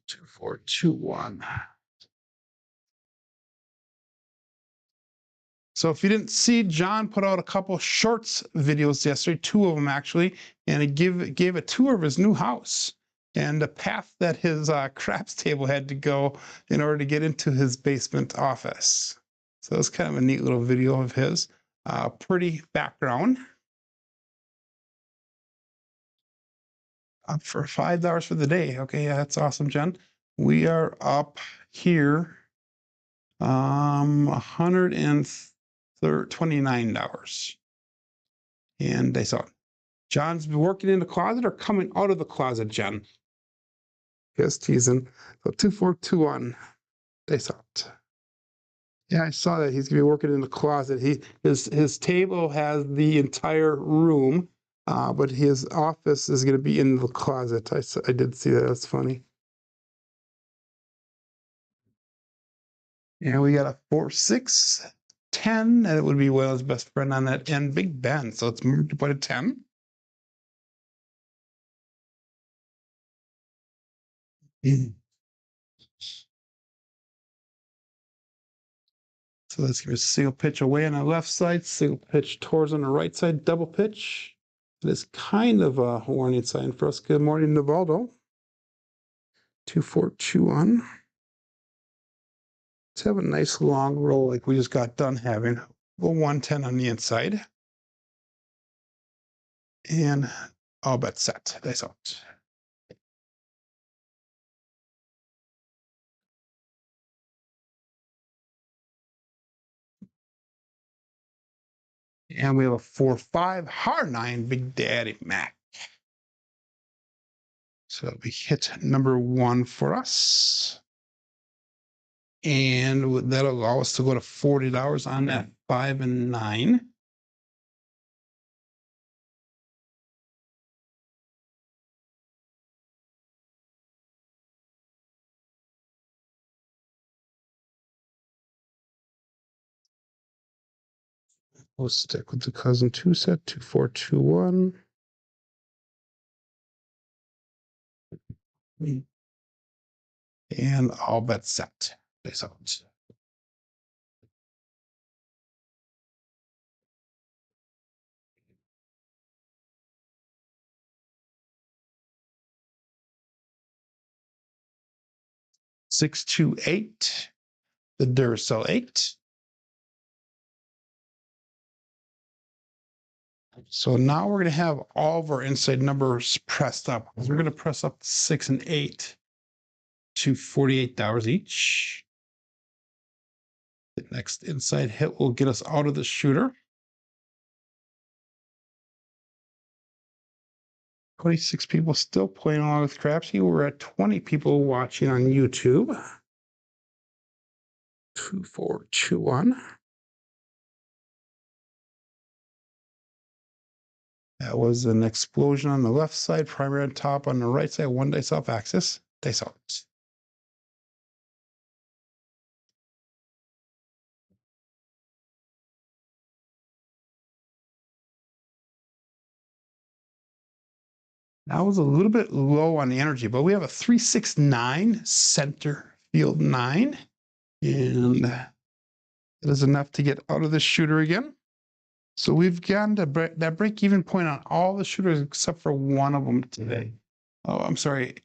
2421. So if you didn't see, John put out a couple shorts videos yesterday, 2 of them actually, and he gave a tour of his new house and the path that his craps table had to go in order to get into his basement office. So it's kind of a neat little video of his. Pretty background. Up for $5 for the day. Okay, yeah, that's awesome, Jen. We are up here $129. And they saw John's been working in the closet or coming out of the closet, Jen? Yes, teasing. So 2421. They saw it. Yeah, I saw that. He's gonna be working in the closet. His table has the entire room, but his office is gonna be in the closet. I did see that. That's funny. Yeah, we got a 4, 6, 10, and it would be Whale's best friend on that end, Big Ben. So it's moved by 10. So let's give a single pitch away on the left side, single pitch towards on the right side, double pitch. It is kind of a warning sign for us. Good morning, Navaldo. 2421. Let's have a nice long roll like we just got done having. Go 110 on the inside. And all bet set. That's out. And we have a 4-5 hard 9 Big Daddy Mac. So that'll be hit number 1 for us. And that'll allow us to go to $40 on that 5 and 9. We'll stick with the cousin 2 set, 2421. And all bets set. Face out. Six, 2, 8. The Duracell 8. So now we're going to have all of our inside numbers pressed up. We're going to press up 6 and 8 to $48 each. The next inside hit will get us out of the shooter. 26 people still playing along with Crapsee. We're at 20 people watching on YouTube. 2421. That was an explosion on the left side, primary on top, on the right side, 1 dice off axis. Dice out. That was a little bit low on the energy, but we have a 369 center field 9, and it is enough to get out of the shooter again. So we've gotten to that break-even point on all the shooters except for one of them today. Oh, I'm sorry.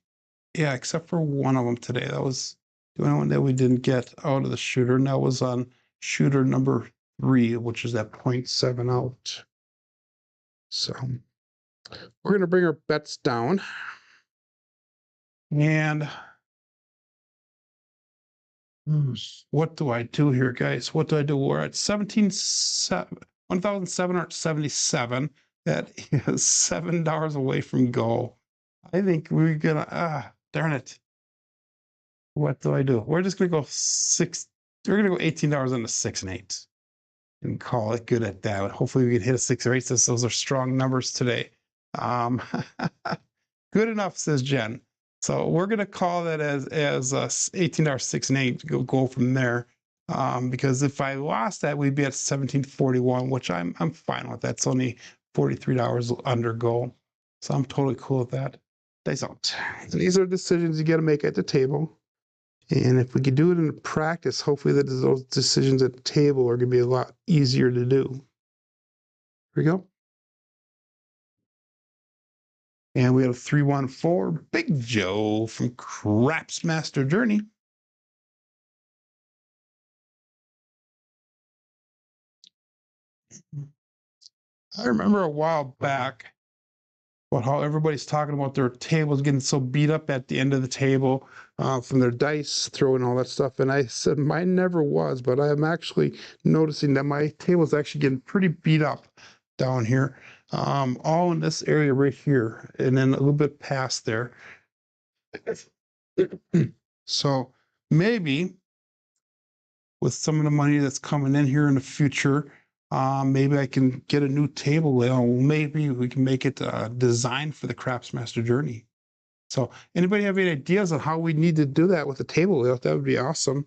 Yeah, except for one of them today. That was the only one that we didn't get out of the shooter, and that was on shooter number 3, which is at 0.7 out. So we're going to bring our bets down. And what do I do here, guys? What do I do? We're at 1,777. That is $7 away from goal. I think we're gonna darn it. What do I do? We're just gonna go we're gonna go $18 on the 6 and 8 and call it good at that. Hopefully we can hit a 6 or 8 since those are strong numbers today. Good enough, says Jen. So we're going to call that as $18 6 and 8. Go from there. Because if I lost that, we'd be at 1741, which I'm fine with. That's only $43 under goal. So I'm totally cool with that. Dice out. And these are decisions you got to make at the table. And if we could do it in practice, hopefully those decisions at the table are going to be a lot easier to do. Here we go. And we have 314 Big Joe from Craps Master Journey. I remember a while back about how everybody's talking about their tables getting so beat up at the end of the table from their dice throwing all that stuff. And I said mine never was, but I'm actually noticing that my table's actually getting pretty beat up down here. All in this area right here, and then a little bit past there. So maybe with some of the money that's coming in here in the future, maybe I can get a new table layout. Maybe we can make it designed for the Craps Master Journey. So anybody have any ideas on how we need to do that with the table layout? That would be awesome.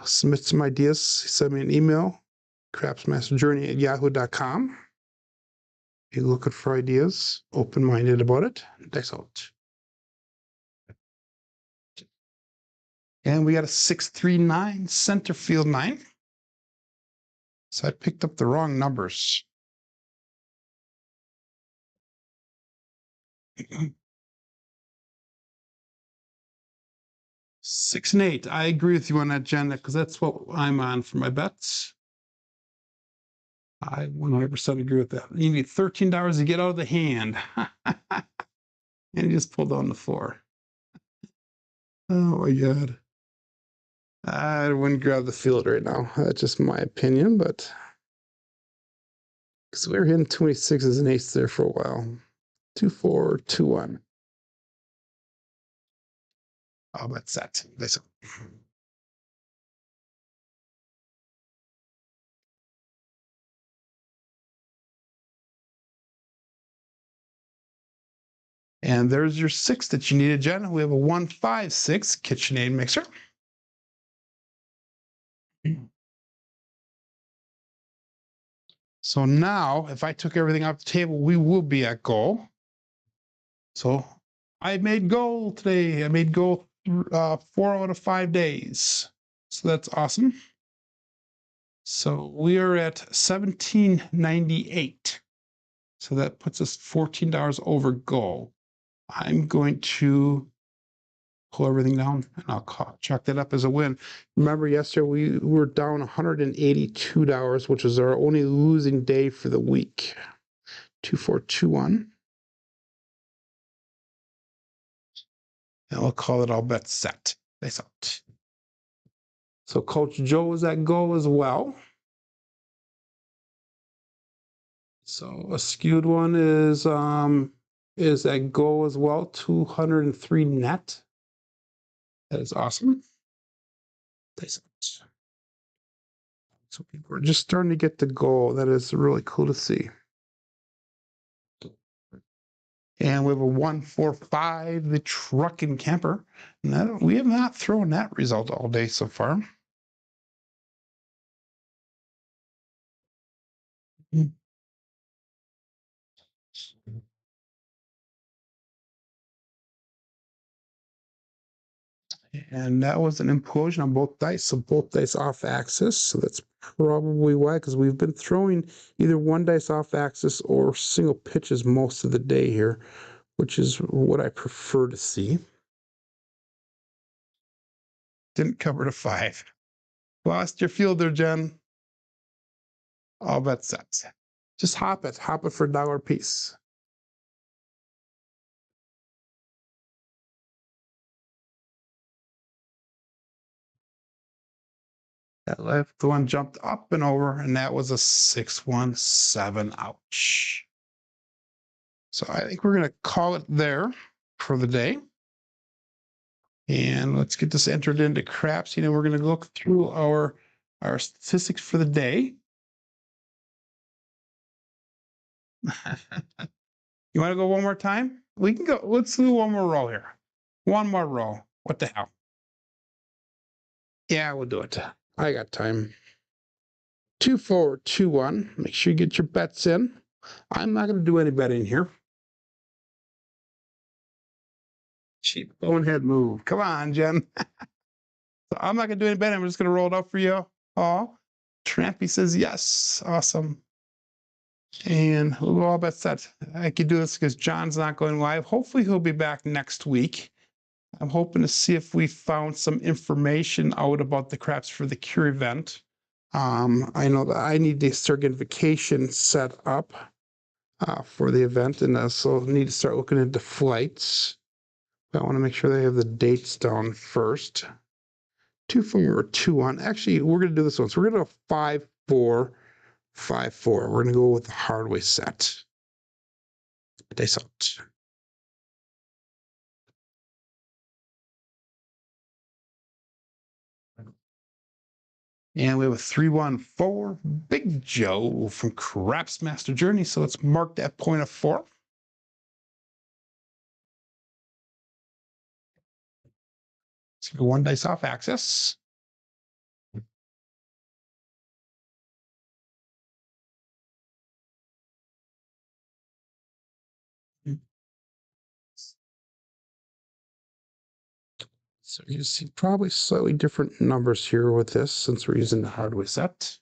Submit some ideas. Send me an email, crapsmasterjourney@yahoo.com. Be looking for ideas, open-minded about it. Dice out. And we got a 639 center field 9. So I picked up the wrong numbers. Six and 8. I agree with you on that, Jen, because that's what I'm on for my bets. I 100% agree with that. You need $13 to get out of the hand. And you just pull down the 4. Oh my God. I wouldn't grab the field right now. That's just my opinion, but because we were hitting too many 6s and 8s there for a while. 2, 4, 2, 1. Oh, that's set. That's and there's your 6 that you needed, Jen. We have a 156 KitchenAid mixer. So now, if I took everything off the table, we will be at goal. So I made goal today. I made goal 4 out of 5 days. So that's awesome. So we are at 1798. So that puts us $14 over goal. I'm going to pull everything down and I'll chalk that up as a win. Remember yesterday we were down $182, which was our only losing day for the week. 2421. And we'll call it all bets set. That's out. So Coach Joe was at goal as well. So a skewed one is at goal as well, 203 net. That is awesome. That's out. So people are just starting to get the goal. That is really cool to see. And we have a 145, the truck and camper. And we have not thrown that result all day so far. And that was an implosion on both dice, so both dice off axis. So that's probably why, because we've been throwing either one dice off axis or single pitches most of the day here, which is what I prefer to see. Didn't cover to 5. Lost your field there, Jen. All bets set. Just hop it for $1 a piece. That left one jumped up and over, and that was a 617. Ouch. So I think we're going to call it there for the day. And let's get this entered into Crapsee, and we're going to look through our statistics for the day. You want to go one more time? We can go. Let's do one more roll here. One more roll. What the hell? Yeah, we'll do it. I got time. 2, 4, 2, 1. Make sure you get your bets in. I'm not going to do any betting here. Cheap bonehead move. Come on, Jen. So I'm not going to do any betting. I'm just going to roll it up for you all. Trampy says yes. Awesome. And we'll all bet set. I could do this because John's not going live. Hopefully he'll be back next week. I'm hoping to see if we found some information out about the Craps for the Cure event. I know that I need the certification set up for the event, and also need to start looking into flights. But I want to make sure they have the dates down first. 2, 4, 2, 1. Actually, we're going to do this one. So we're going to go 5, 4, 5, 4. We're going to go with the hard way set. Dice out. And we have a 314 Big Joe from Craps Master Journey. So let's mark that point of 4. So one dice off axis. So you see probably slightly different numbers here with this since we're using the hardware set.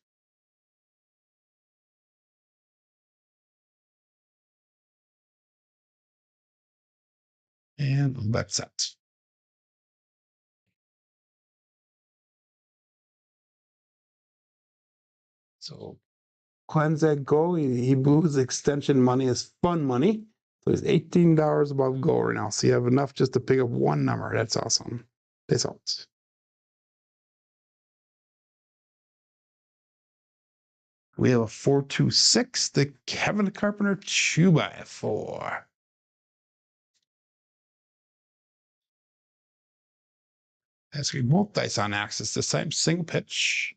And that's it. So Quanzag Go, he blew his extension money as fun money. So he's $18 above goal right now. So you have enough just to pick up one number. That's awesome. That's all. We have a 426, the Kevin Carpenter 2x4. That's going to be both dice on axis, the same single pitch.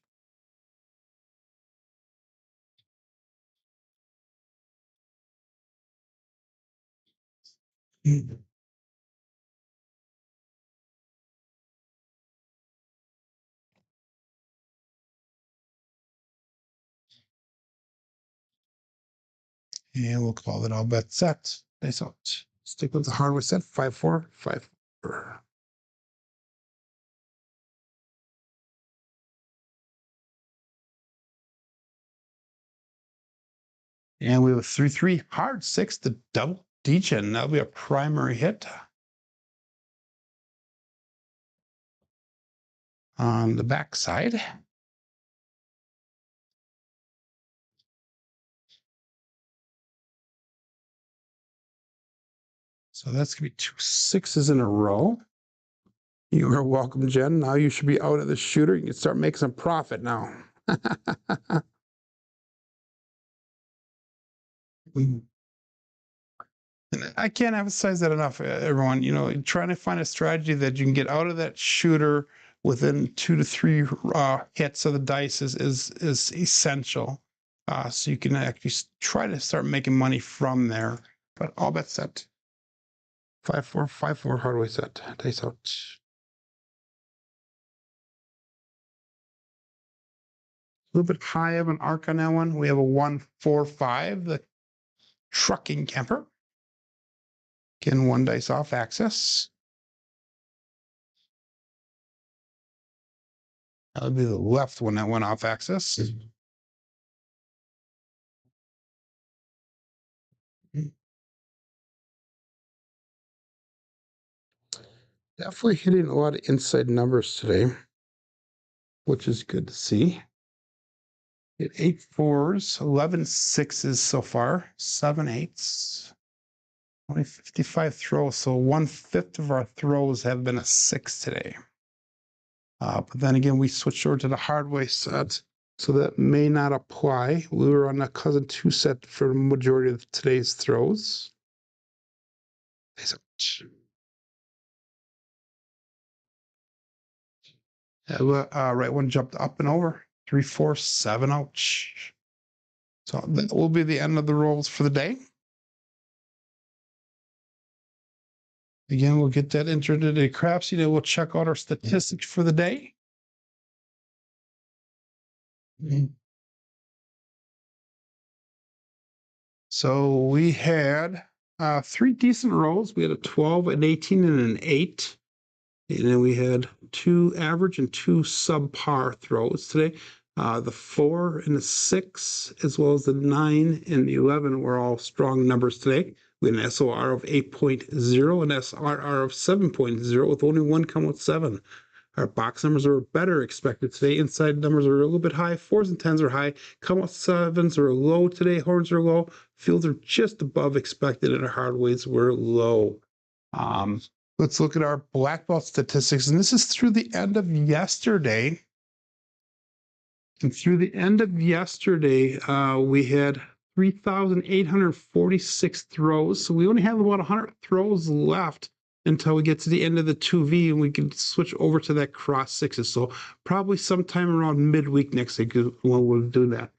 And we'll call it all bet set. Dice out. Stick with the hardware set, 5, 4, 5, 4. And we have a 3-3 hard 6, the double degen. That'll be a primary hit. On the back side. So that's going to be 2 6s in a row. You are welcome, Jen. Now you should be out of the shooter. You can start making some profit now. And I can't emphasize that enough, everyone. You know, trying to find a strategy that you can get out of that shooter within 2 to 3 hits of the dice is essential. So you can actually try to start making money from there. But all bets set. 5, 4, 5, 4 hardware set. Dice out. A little bit high of an arc on that one. We have a 145, the trucking camper. Again, one dice off axis. That would be the left one that went off axis. Definitely hitting a lot of inside numbers today, which is good to see. Hit 8 4s, 11 6s so far, 7 8s, only 55 throws. So 1/5 of our throws have been a 6 today. But then again, we switched over to the hardway set, so that may not apply. We were on a cousin 2 set for the majority of today's throws. Right one jumped up and over. 3 4 7. Ouch. So that will be the end of the rolls for the day. Again, we'll get that entered into Crapsee, then we'll check out our statistics for the day. So we had 3 decent rolls. We had a 12, an 18, and an 8. And then we had 2 average and 2 subpar throws today. The 4 and the 6, as well as the 9 and the 11 were all strong numbers today. We had an SOR of 8.0 and SRR of 7.0, with only one come with 7. Our box numbers are better expected today. Inside numbers are a little bit high. 4s and 10s are high. Come out 7s are low today. Horns are low. Fields are just above expected, and our hardways were low. Let's look at our black belt statistics, and this is through the end of yesterday. And through the end of yesterday, we had 3,846 throws. So we only have about 100 throws left until we get to the end of the 2V, and we can switch over to that cross 6s. So probably sometime around midweek next week when we'll do that.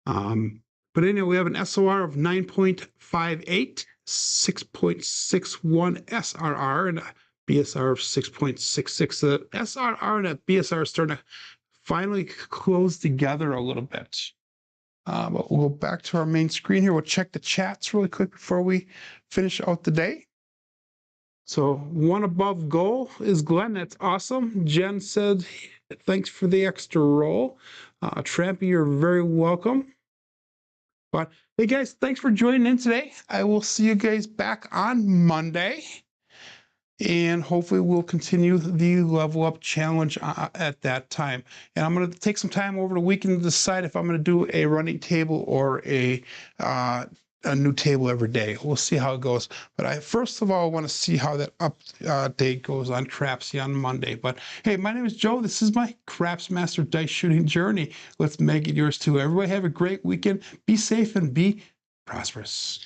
But anyway, we have an SOR of 9.58, 6.61 SRR, and a BSR of 6.66. The SRR and that BSR are starting to finally close together a little bit. But we'll go back to our main screen here. We'll check the chats really quick before we finish out the day. So one above goal is Glenn. That's awesome. Jen said, thanks for the extra roll. Trampy, you're very welcome. But hey guys, thanks for joining in today. I will see you guys back on Monday. And hopefully we'll continue the level up challenge at that time. And I'm going to take some time over the weekend to decide if I'm going to do a running table or a new table every day. We'll see how it goes. But I first of all want to see how that update goes on Crapsee on Monday. But hey, my name is Joe. This is my Craps Master dice shooting journey. Let's make it yours too. Everybody have a great weekend. Be safe and be prosperous.